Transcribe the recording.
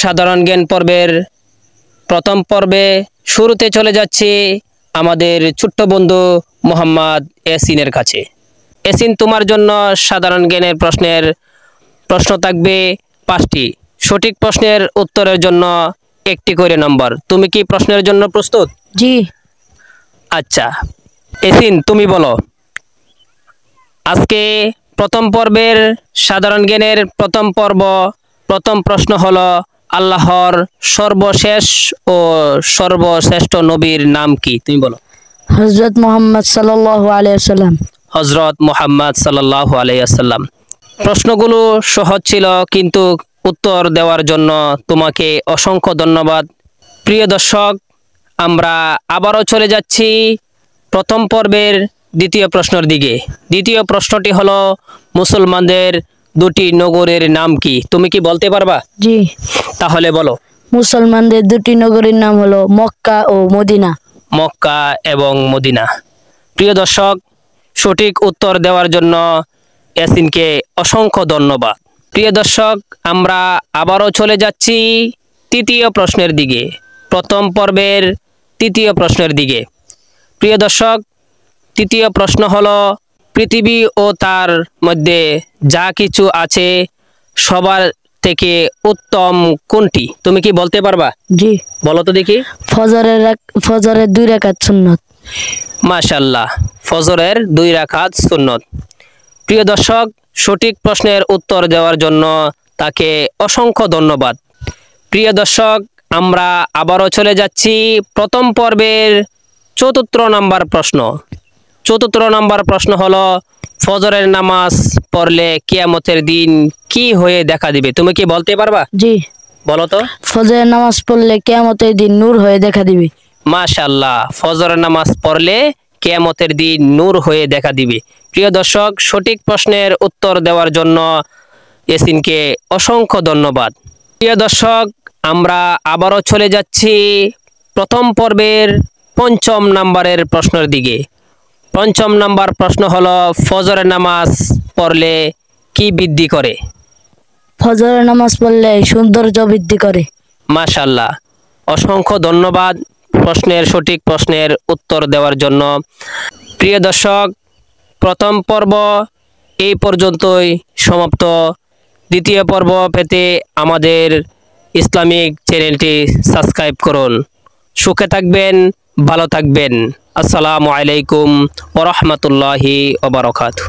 সাধারণ জ্ঞান পর্বের প্রথম পর্বে শুরুতে চলে যাচ্ছি আমাদের ছোট্ট বন্ধু মোহাম্মদ ইয়াসিনের কাছে। ইয়াসিন, তোমার জন্য সাধারণ জ্ঞানের প্রশ্ন থাকবে 5টি। সঠিক প্রশ্নের উত্তরের জন্য 1টি করে নম্বর। তুমি কি প্রশ্নের জন্য প্রস্তুত? জি। আচ্ছা ইয়াসিন, তুমি বলো, আজকে প্রথম পর্বের সাধারণ জ্ঞানের প্রথম প্রশ্ন হলো আল্লাহর সর্বশেষ ও সর্বশ্রেষ্ঠ নবীর নাম কি? তুমি বলো। হযরত মুহাম্মদ সাল্লাল্লাহু আলাইহি ওয়াসাল্লাম। হযরত মুহাম্মদ সাল্লাল্লাহু আলাইহি ওয়াসাল্লাম। প্রশ্নগুলো সহজ ছিল, কিন্তু উত্তর দেওয়ার জন্য তোমাকে অসংখ্য ধন্যবাদ। প্রিয় দর্শক, আমরা আবারও চলে যাচ্ছি প্রথম পর্বের দ্বিতীয় প্রশ্নের দিকে। দ্বিতীয় প্রশ্নটি হলো মুসলমানদের 2টি নগরের নাম কি? তুমি কি বলতে পারবা? জি। তাহলে বলো। মুসলমানদের 2টি নগরীর নাম হলো মক্কা ও মদিনা। মক্কা এবং মদিনা। প্রিয় দর্শক, সঠিক উত্তর দেওয়ার জন্য ইয়াসিনকে অসংখ্য ধন্যবাদ। প্রিয় দর্শক, আমরা আবারও চলে যাচ্ছি তৃতীয় প্রশ্নের দিকে, প্রথম পর্বের তৃতীয় প্রশ্নের দিকে। প্রিয় দর্শক, তৃতীয় প্রশ্ন হলো পৃথিবী ও তার মধ্যে যা কিছু আছে সবার থেকে উত্তম কোনটি? তুমি কি বলতে পারবা? জি। বলো তো দেখি। ফজরের 2 রাকাত সুন্নাত। মাশাআল্লাহ, ফজরের 2 রাকাত সুন্নত। প্রিয় দর্শক, সঠিক প্রশ্নের উত্তর দেওয়ার জন্য তাকে অসংখ্য ধন্যবাদ। প্রিয় দর্শক, আমরা আবারও চলে যাচ্ছি প্রথম পর্বের 4র্থ নম্বর প্রশ্ন। 4র্থ নম্বর প্রশ্ন হলো ফজরের নামাজ পড়লে কিয়ামতের দিন কি হয়ে দেখা দিবে? তুমি কি বলতে পারবা? জি। বলো তো। ফজরের নামাজ পড়লে কিয়ামতের দিন নূর হয়ে দেখা দিবে। মাশাআল্লাহ, ফজরের নামাজ পড়লে কিয়ামতের দিন নূর হয়ে দেখা দিবে। প্রিয় দর্শক, সঠিক প্রশ্নের উত্তর দেওয়ার জন্য ইয়াসিনকে অসংখ্য ধন্যবাদ। প্রিয় দর্শক, আমরা আবারও চলে যাচ্ছি প্রথম পর্বের 5ম নম্বরের প্রশ্নের দিকে। 5ম নম্বর প্রশ্ন হলো ফজরের নামাজ পড়লে কি বৃদ্ধি করে? ফজরের নামাজ পড়লে সৌন্দর্য বৃদ্ধি করে। মাশাআল্লাহ, অসংখ্য ধন্যবাদ সঠিক প্রশ্নের উত্তর দেওয়ার জন্য। প্রিয় দর্শক, প্রথম পর্ব এই পর্যন্তই সমাপ্ত। দ্বিতীয় পর্ব পেতে আমাদের ইসলামিক চ্যানেলটি সাবস্ক্রাইব করুন। সুখে থাকবেন, ভালো থাকবেন। আসসালামু আলাইকুম ওয়া রাহমাতুল্লাহি ওয়া বারাকাতুহু।